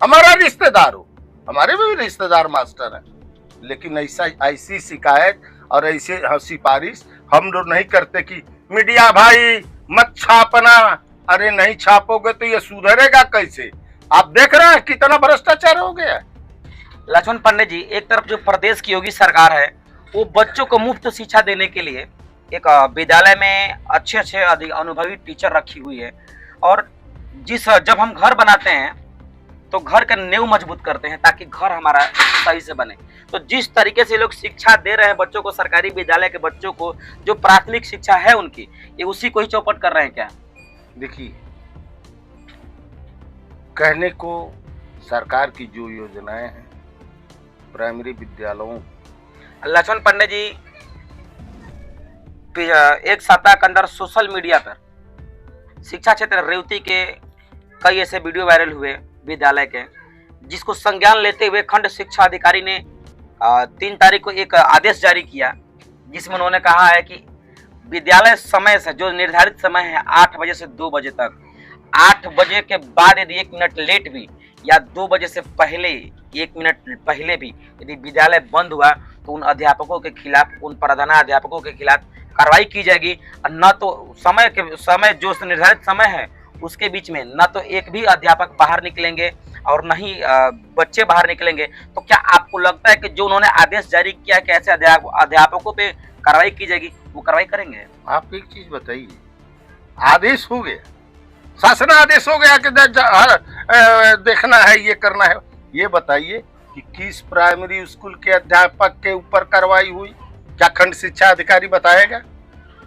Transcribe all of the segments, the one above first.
हमारा रिश्तेदार हो, हमारे भी रिश्तेदार मास्टर हैं, लेकिन ऐसी शिकायत और ऐसे सिफारिश हम लोग नहीं करते कि मीडिया भाई मत छापना। अरे नहीं छापोगे तो ये सुधरेगा कैसे? आप देख रहे हैं कितना भ्रष्टाचार हो गया। लक्ष्मण पांडे जी, एक तरफ जो प्रदेश की योगी सरकार है वो बच्चों को मुफ्त शिक्षा देने के लिए एक विद्यालय में अच्छे अच्छे अनुभवी टीचर रखी हुई है, और जब हम घर बनाते हैं तो घर का नींव मजबूत करते हैं ताकि घर हमारा सही से बने। तो जिस तरीके से लोग शिक्षा दे रहे हैं बच्चों को, सरकारी विद्यालय के बच्चों को जो प्राथमिक शिक्षा है उनकी, ये उसी को ही चौपट कर रहे हैं क्या? देखिए, कहने को सरकार की जो योजनाएं हैं प्राइमरी विद्यालयों, लक्ष्मण पांडे जी, एक सप्ताह के अंदर सोशल मीडिया पर शिक्षा क्षेत्र रेवती के कई ऐसे वीडियो वायरल हुए विद्यालय के, जिसको संज्ञान लेते हुए खंड शिक्षा अधिकारी ने 3 तारीख को एक आदेश जारी किया, जिसमें उन्होंने कहा है कि विद्यालय समय से जो निर्धारित समय है 8 बजे से 2 बजे तक, 8 बजे के बाद यदि 1 मिनट लेट भी या 2 बजे से पहले 1 मिनट पहले भी यदि विद्यालय बंद हुआ तो उन अध्यापकों के खिलाफ, उन प्रधानाध्यापकों के खिलाफ कार्रवाई की जाएगी। और न तो समय जो निर्धारित समय है उसके बीच में न तो एक भी अध्यापक बाहर निकलेंगे और न ही बच्चे बाहर निकलेंगे। तो क्या आपको लगता है कि जो उन्होंने आदेश जारी किया कि ऐसे अध्यापकों पे कार्रवाई की जाएगी, वो कार्रवाई करेंगे? आप एक चीज बताइए, आदेश हो गया, शासन आदेश हो गया कि देखना है, ये करना है, ये बताइए कि किस प्राइमरी स्कूल के अध्यापक के ऊपर कार्रवाई हुई? क्या खंड शिक्षा अधिकारी बताएगा?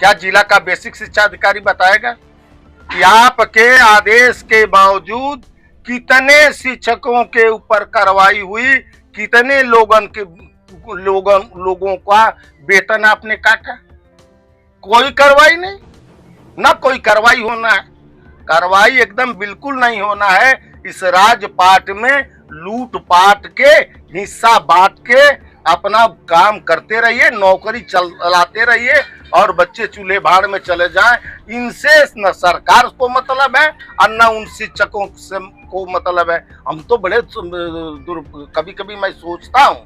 क्या जिला का बेसिक शिक्षा अधिकारी बताएगा कि आपके आदेश के बावजूद कितने शिक्षकों के ऊपर कार्रवाई हुई, कितने लोगों का वेतन आपने काटा? कोई कार्रवाई नहीं, ना कोई कार्रवाई होना है। कार्रवाई एकदम बिल्कुल नहीं होना है। इस राजपाट में लूटपाट के हिस्सा बांट के अपना काम करते रहिए, नौकरी चलाते रहिए और बच्चे चूल्हे भाड़ में चले जाएं। इनसे न सरकार को मतलब है और न उन शिक्षकों से को मतलब है। हम तो बड़े कभी कभी मैं सोचता हूँ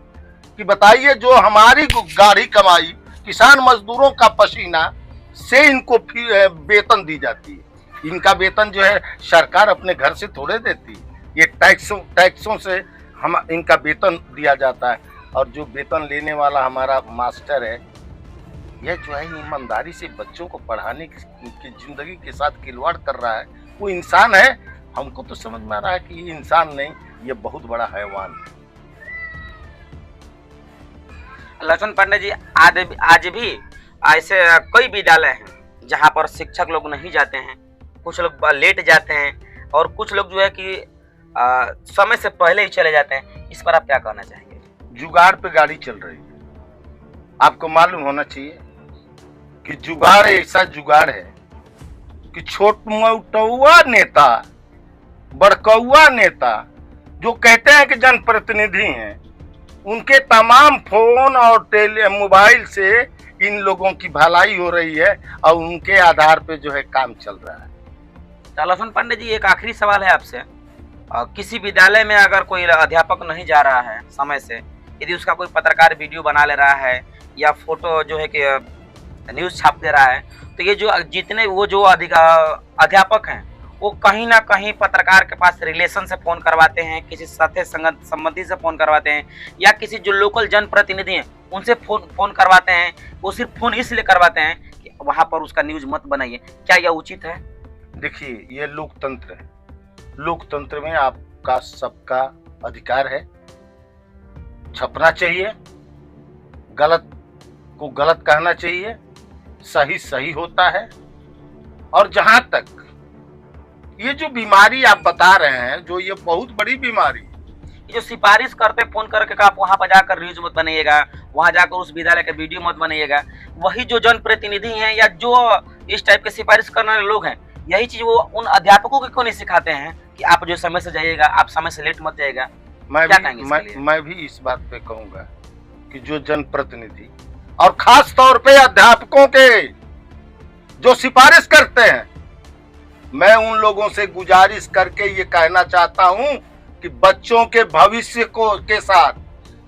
कि बताइए, जो हमारी गाढ़ी कमाई, किसान मजदूरों का पसीना से इनको वेतन दी जाती है। इनका वेतन जो है सरकार अपने घर से थोड़े देती है, ये टैक्सों से हम इनका वेतन दिया जाता है। और जो वेतन लेने वाला हमारा मास्टर है, यह जो है ईमानदारी से बच्चों को पढ़ाने की जिंदगी के साथ खिलवाड़ कर रहा है। वो इंसान है? हमको तो समझ में आ रहा है कि ये इंसान नहीं, ये बहुत बड़ा हैवान है। लक्ष्मण पांडे जी, आज भी ऐसे कई विद्यालय हैं जहां पर शिक्षक लोग नहीं जाते हैं, कुछ लोग लेट जाते हैं और कुछ लोग जो है कि समय से पहले ही चले जाते हैं। इस पर आप क्या कहना चाहेंगे? जुगाड़ पे गाड़ी चल रही है। आपको मालूम होना चाहिए कि जुगाड़ ऐसा जुगाड़ है कि छोट मोटुआ नेता, बड़कौआ नेता जो कहते हैं कि जनप्रतिनिधि हैं, उनके तमाम फोन और मोबाइल से इन लोगों की भलाई हो रही है और उनके आधार पे जो है काम चल रहा है। लक्ष्मण पांडे जी, एक आखिरी सवाल है आपसे। किसी विद्यालय में अगर कोई अध्यापक नहीं जा रहा है समय से, यदि उसका कोई पत्रकार वीडियो बना ले रहा है या फोटो जो है कि न्यूज़ छाप दे रहा है, तो ये जो जितने वो जो अध्यापक हैं वो कहीं ना कहीं पत्रकार के पास रिलेशन से फ़ोन करवाते हैं, किसी साथी संबंधी से फ़ोन करवाते हैं या किसी जो लोकल जनप्रतिनिधि हैं उनसे फ़ोन करवाते हैं। वो सिर्फ फ़ोन इसलिए करवाते हैं कि वहाँ पर उसका न्यूज़ मत बनाइए। क्या यह उचित है? देखिए, ये लोकतंत्र है। लोकतंत्र में आपका सबका अधिकार है, छपना चाहिए, गलत को गलत कहना चाहिए, सही सही होता है। और जहां तक ये जो बीमारी आप बता रहे हैं, जो ये बहुत बड़ी बीमारी, ये जो सिफारिश करते फोन करके आप वहां पर जाकर न्यूज मत बनाइएगा, वहां जाकर उस विद्यालय का वीडियो मत बनाइएगा, वही जो जनप्रतिनिधि हैं या जो इस टाइप के सिफारिश करने वाले लोग हैं, यही चीज वो उन अध्यापकों को क्यों नहीं सिखाते हैं कि आप जो समय से जाइएगा, आप समय से लेट मत जाइएगा? मैं भी इस बात पे कहूंगा कि जो जनप्रतिनिधि और खास तौर पे अध्यापकों के जो सिफारिश करते हैं, मैं उन लोगों से गुजारिश करके ये कहना चाहता हूं कि बच्चों के भविष्य को के साथ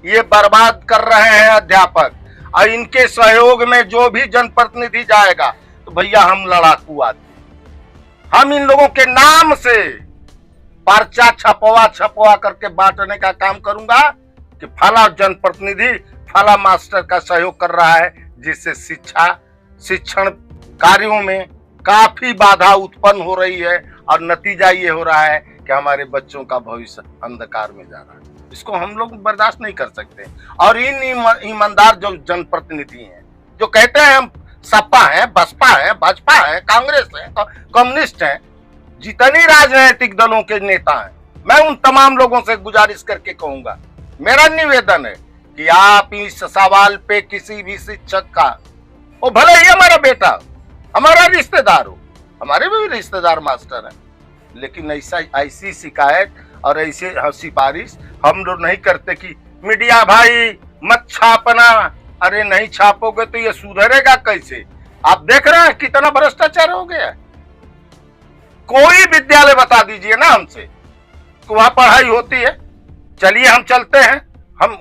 ये बर्बाद कर रहे हैं अध्यापक, और इनके सहयोग में जो भी जनप्रतिनिधि जाएगा तो भैया हम लड़ाकू आदमी, हम इन लोगों के नाम से पर्चा छपवा करके बांटने का काम करूंगा कि फला जनप्रतिनिधि फला मास्टर का सहयोग कर रहा है, जिससे शिक्षण कार्यों में काफी बाधा उत्पन्न हो रही है, और नतीजा ये हो रहा है कि हमारे बच्चों का भविष्य अंधकार में जा रहा है। इसको हम लोग बर्दाश्त नहीं कर सकते। और इन ईमानदार जो जनप्रतिनिधि हैं, जो कहते हैं हम सपा है, बसपा है, भाजपा है, कांग्रेस है, कम्युनिस्ट है, जितनी राजनीतिक दलों के नेता हैं, मैं उन तमाम लोगों से गुजारिश करके कहूंगा, मेरा निवेदन है कि आप इस सवाल पे किसी भी शिक्षक का, वो भले ही हमारा बेटा, हमारा रिश्तेदार हो, हमारे भी रिश्तेदार मास्टर हैं, लेकिन ऐसी शिकायत और ऐसी सिफारिश हम लोग नहीं करते कि मीडिया भाई मत छापना। अरे नहीं छापोगे तो ये सुधरेगा कैसे? आप देख रहे हैं कितना भ्रष्टाचार हो गया। कोई विद्यालय बता दीजिए ना हमसे कि वहां पढ़ाई होती है। चलिए हम चलते हैं, हम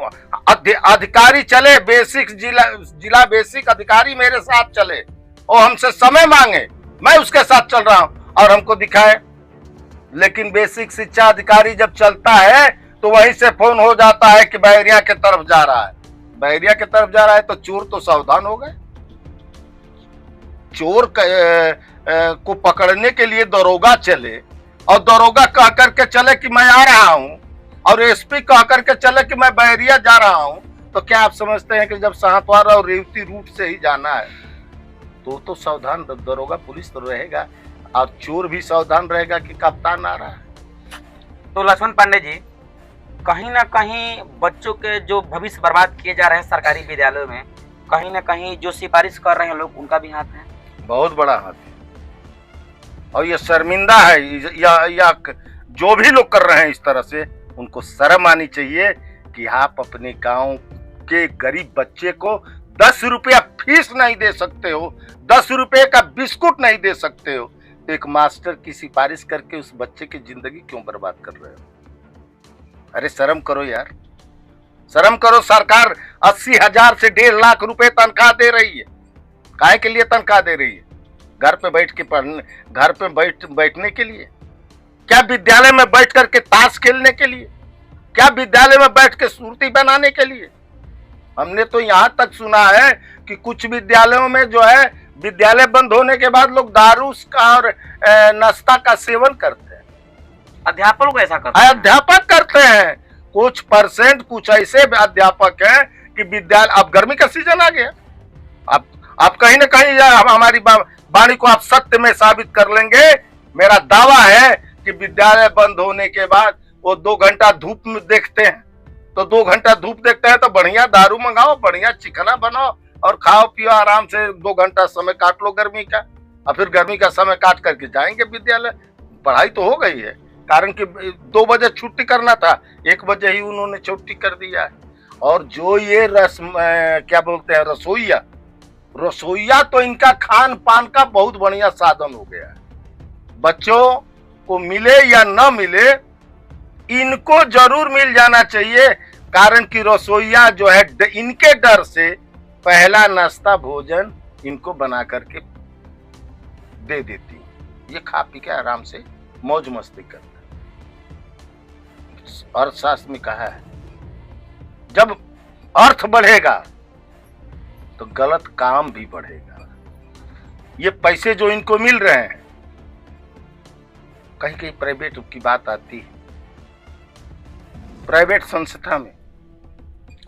अधिकारी चले, बेसिक जिला बेसिक अधिकारी मेरे साथ चले और हमसे समय मांगे, मैं उसके साथ चल रहा हूं और हमको दिखाए। लेकिन बेसिक शिक्षा अधिकारी जब चलता है तो वहीं से फोन हो जाता है कि बहरिया के तरफ जा रहा है। बहरिया के तरफ जा रहा है तो चोर तो सावधान हो गए। चोर को पकड़ने के लिए दरोगा चले और दरोगा कह करके चले कि मैं आ रहा हूं, और एसपी कह करके चले कि मैं बहरिया जा रहा हूं, तो क्या आप समझते हैं कि जब साहतवारा और रेवती रूट से ही जाना है तो सावधान दरोगा पुलिस तो रहेगा और चोर भी सावधान रहेगा कि कप्तान आ रहा है। तो लक्ष्मण पांडे जी, कहीं ना कहीं बच्चों के जो भविष्य बर्बाद किए जा रहे हैं सरकारी विद्यालयों में, कहीं ना कहीं जो सिफारिश कर रहे हैं लोग, उनका भी हाथ है, बहुत बड़ा हाथ है। और ये शर्मिंदा है, या जो भी लोग कर रहे हैं इस तरह से, उनको शर्म आनी चाहिए कि आप अपने गांव के गरीब बच्चे को 10 रुपया फीस नहीं दे सकते हो, 10 रुपये का बिस्कुट नहीं दे सकते हो, तो एक मास्टर की सिफारिश करके उस बच्चे की जिंदगी क्यों बर्बाद कर रहे हो? अरे शर्म करो यार, शर्म करो। सरकार 80,000 से 1.5 लाख रुपए तनख्वाह दे रही है। काहे के लिए तनख्वाह दे रही है? घर पे बैठ के पढ़ने, घर पे बैठने के लिए? क्या विद्यालय में बैठ करके ताश खेलने के लिए? क्या विद्यालय में बैठ के सुर्ती बनाने के लिए? हमने तो यहाँ तक सुना है कि कुछ विद्यालयों में जो है, विद्यालय बंद होने के बाद लोग दारू का और नाश्ता का सेवन करते हैं। अध्यापक लोग ऐसा करते हैं। अध्यापक करते हैं, कुछ परसेंट कुछ ऐसे अध्यापक हैं कि विद्यालय, अब गर्मी का सीजन आ गया, आप कहीं ना कहीं हमारी वाणी को आप सत्य में साबित कर लेंगे। मेरा दावा है कि विद्यालय बंद होने के बाद वो 2 घंटा धूप में देखते हैं, तो 2 घंटा धूप देखते हैं तो बढ़िया दारू मंगाओ, बढ़िया चिकना बनाओ और खाओ पियो, आराम से 2 घंटा समय काट लो गर्मी का, और फिर गर्मी का समय काट करके जाएंगे विद्यालय। पढ़ाई तो हो गई है, कारण कि 2 बजे छुट्टी करना था, 1 बजे ही उन्होंने छुट्टी कर दिया है। और जो ये क्या बोलते हैं, रसोईया तो इनका खान पान का बहुत बढ़िया साधन हो गया है। बच्चों को मिले या न मिले, इनको जरूर मिल जाना चाहिए, कारण कि रसोईया जो है इनके डर से पहला नाश्ता भोजन इनको बना करके दे देती है। ये खा पी के आराम से मौज मस्ती करते हैं। अर्थशास्त्र में कहा है, जब अर्थ बढ़ेगा तो गलत काम भी बढ़ेगा। ये पैसे जो इनको मिल रहे हैं, कहीं कहीं प्राइवेट की बात आती है, प्राइवेट संस्था में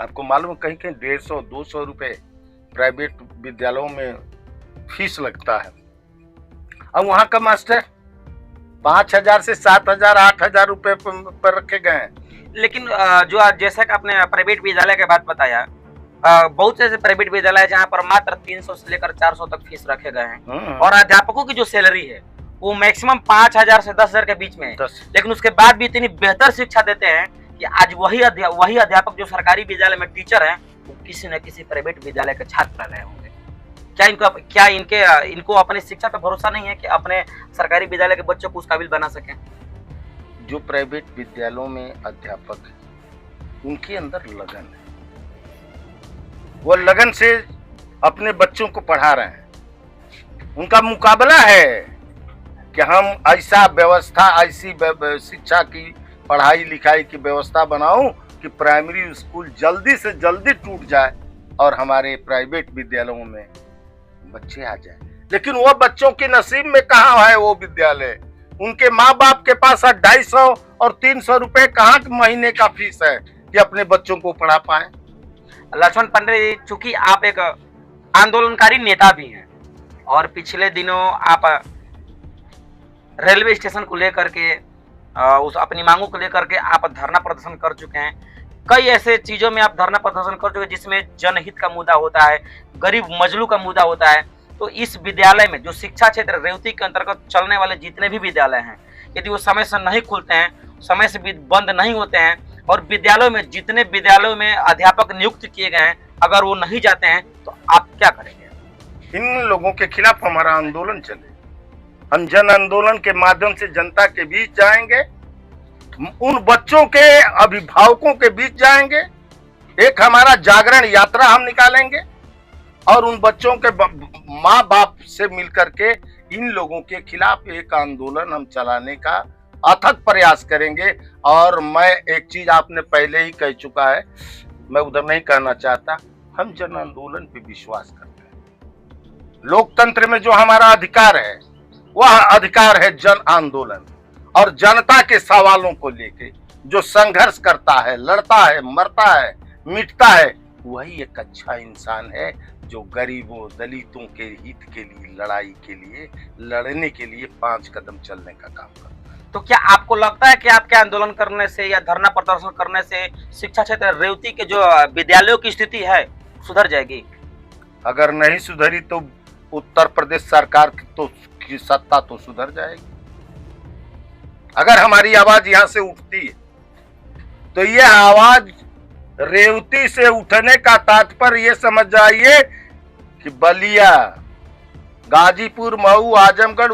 आपको मालूम, कहीं कहीं 150-200 रुपए प्राइवेट विद्यालयों में फीस लगता है, और वहां का मास्टर 5,000 से 7,000 8,000 रुपए पर रखे गए हैं। लेकिन जो जैसा कि आपने प्राइवेट विद्यालय के बात बताया, बहुत से ऐसे प्राइवेट विद्यालय जहाँ पर मात्र 300 से लेकर 400 तक फीस रखे गए हैं, और अध्यापकों की जो सैलरी है वो मैक्सिमम 5,000 से 10,000 के बीच में है। लेकिन उसके बाद भी इतनी बेहतर शिक्षा देते हैं कि आज वही अध्यापक जो सरकारी विद्यालय में टीचर हैं, वो किसी न किसी प्राइवेट विद्यालय के छात्र रहे होंगे। क्या इनको अपनी शिक्षा पे भरोसा नहीं है कि अपने सरकारी विद्यालय के बच्चों को उस काबिल बना सकें? जो प्राइवेट विद्यालयों में अध्यापक हैं उनके अंदर लगन है, वो लगन से अपने बच्चों को पढ़ा रहे हैं। उनका मुकाबला है कि हम ऐसा व्यवस्था, ऐसी शिक्षा की पढ़ाई लिखाई की व्यवस्था बनाऊं कि प्राइमरी स्कूल जल्दी से जल्दी टूट जाए और हमारे प्राइवेट विद्यालयों में बच्चे आ जाए। लेकिन वो बच्चों के नसीब में कहाँ है वो विद्यालय? उनके माँ बाप के पास 250 और 300 रुपए कहाँ महीने का फीस है कि अपने बच्चों को पढ़ा पाए। लक्ष्मण पांडे जी, चूंकि आप एक आंदोलनकारी नेता भी हैं और पिछले दिनों आप रेलवे स्टेशन को लेकर के उस अपनी मांगों को लेकर के आप धरना प्रदर्शन कर चुके हैं। कई ऐसे चीजों में आप धरना प्रदर्शन कर चुके हैं जिसमें जनहित का मुद्दा होता है, गरीब मजलू का मुद्दा होता है। तो इस विद्यालय में जो शिक्षा क्षेत्र रेवती के अंतर्गत चलने वाले जितने भी विद्यालय हैं, यदि वो समय से नहीं खुलते हैं, समय से बंद नहीं होते हैं और विद्यालयों में जितने विद्यालयों में अध्यापक नियुक्त किए गए हैं अगर वो नहीं जाते हैं तो आप क्या करेंगे? इन लोगों के खिलाफ हमारा आंदोलन चले। हम जन आंदोलन के माध्यम से जनता के बीच जाएंगे, उन बच्चों के अभिभावकों के बीच जाएंगे, एक हमारा जागरण यात्रा हम निकालेंगे और उन बच्चों के माँ बाप से मिलकर के इन लोगों के खिलाफ एक आंदोलन हम चलाने का अथक प्रयास करेंगे। और मैं एक चीज आपने पहले ही कह चुका है, मैं उधर नहीं कहना चाहता, हम जन आंदोलन पे विश्वास करते हैं। लोकतंत्र में जो हमारा अधिकार है वह अधिकार है जन आंदोलन, और जनता के सवालों को लेके जो संघर्ष करता है, लड़ता है, मरता है, मिटता है, वही एक अच्छा इंसान है जो गरीबों दलितों के हित के लिए, लड़ाई के लिए, लड़ने के लिए 5 कदम चलने का काम करता है। तो क्या आपको लगता है कि आपके आंदोलन करने से या धरना प्रदर्शन करने से शिक्षा क्षेत्र रेवती के जो विद्यालयों की स्थिति है सुधर जाएगी? अगर नहीं सुधरी तो उत्तर प्रदेश सरकार की सत्ता तो सुधर जाएगी। अगर हमारी आवाज यहाँ से उठती है तो यह आवाज रेवती से उठने का तात्पर्य ये समझ जाइए कि बलिया, गाजीपुर, मऊ, आजमगढ़,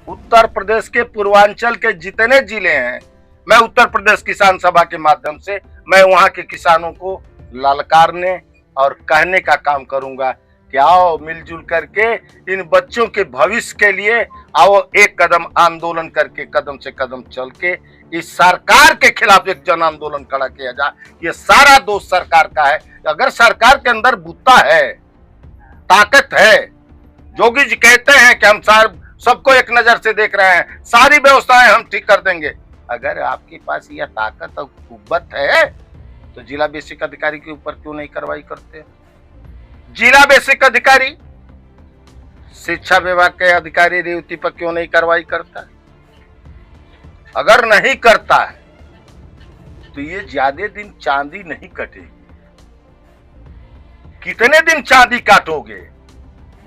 उत्तर प्रदेश के पूर्वांचल के जितने जिले हैं, मैं उत्तर प्रदेश किसान सभा के माध्यम से मैं वहां के किसानों को ललकारने और कहने का काम करूंगा कि आओ मिलजुल करके इन बच्चों के भविष्य के लिए आओ एक कदम आंदोलन करके, कदम से कदम चल के इस सरकार के खिलाफ एक जन आंदोलन खड़ा किया जाए। ये सारा दोष सरकार का है। अगर सरकार के अंदर बुद्धा है, ताकत है, जोगी जी कहते हैं कि हम सबको एक नजर से देख रहे हैं, सारी व्यवस्थाएं हम ठीक कर देंगे। अगर आपके पास यह ताकत और कुव्वत है तो जिला बेसिक अधिकारी के ऊपर क्यों नहीं कार्रवाई करते? जिला बेसिक अधिकारी, शिक्षा विभाग के अधिकारी रेवती पर क्यों नहीं कार्रवाई करता है? अगर नहीं करता है तो ये ज्यादा दिन चांदी नहीं कटेगी। कितने दिन चांदी काटोगे?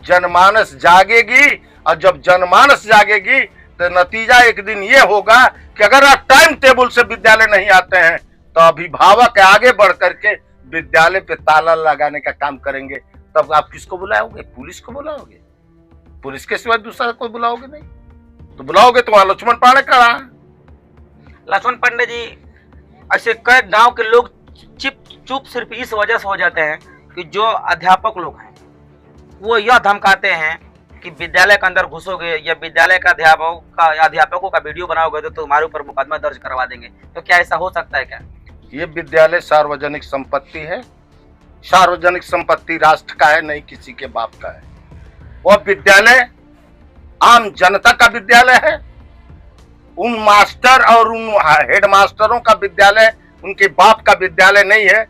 जनमानस जागेगी, और जब जनमानस जागेगी तो नतीजा एक दिन ये होगा कि अगर आप टाइम टेबल से विद्यालय नहीं आते हैं तो अभिभावक आगे बढ़ करके विद्यालय पे ताला लगाने का काम करेंगे। तब आप किसको बुलाओगे? पुलिस को बुलाओगे? पुलिस के सिवाय दूसरा कोई बुलाओगे नहीं। तो बुलाओगे तो वहां लक्ष्मण पांडे खड़ा है। लक्ष्मण पांडे जी, ऐसे कई गांव के लोग चुप सिर्फ इस वजह से हो जाते हैं कि जो अध्यापक लोग हैं वो यह धमकाते हैं कि विद्यालय के अंदर घुसोगे या विद्यालय का अध्यापकों का वीडियो बनाओगे तो तुम्हारे ऊपर मुकदमा दर्ज करवा देंगे। तो क्या ऐसा हो सकता है क्या? ये विद्यालय सार्वजनिक संपत्ति है। सार्वजनिक संपत्ति राष्ट्र का है, नहीं किसी के बाप का है। वह विद्यालय आम जनता का विद्यालय है। उन मास्टर और उन हेडमास्टरों का विद्यालय उनके बाप का विद्यालय नहीं है।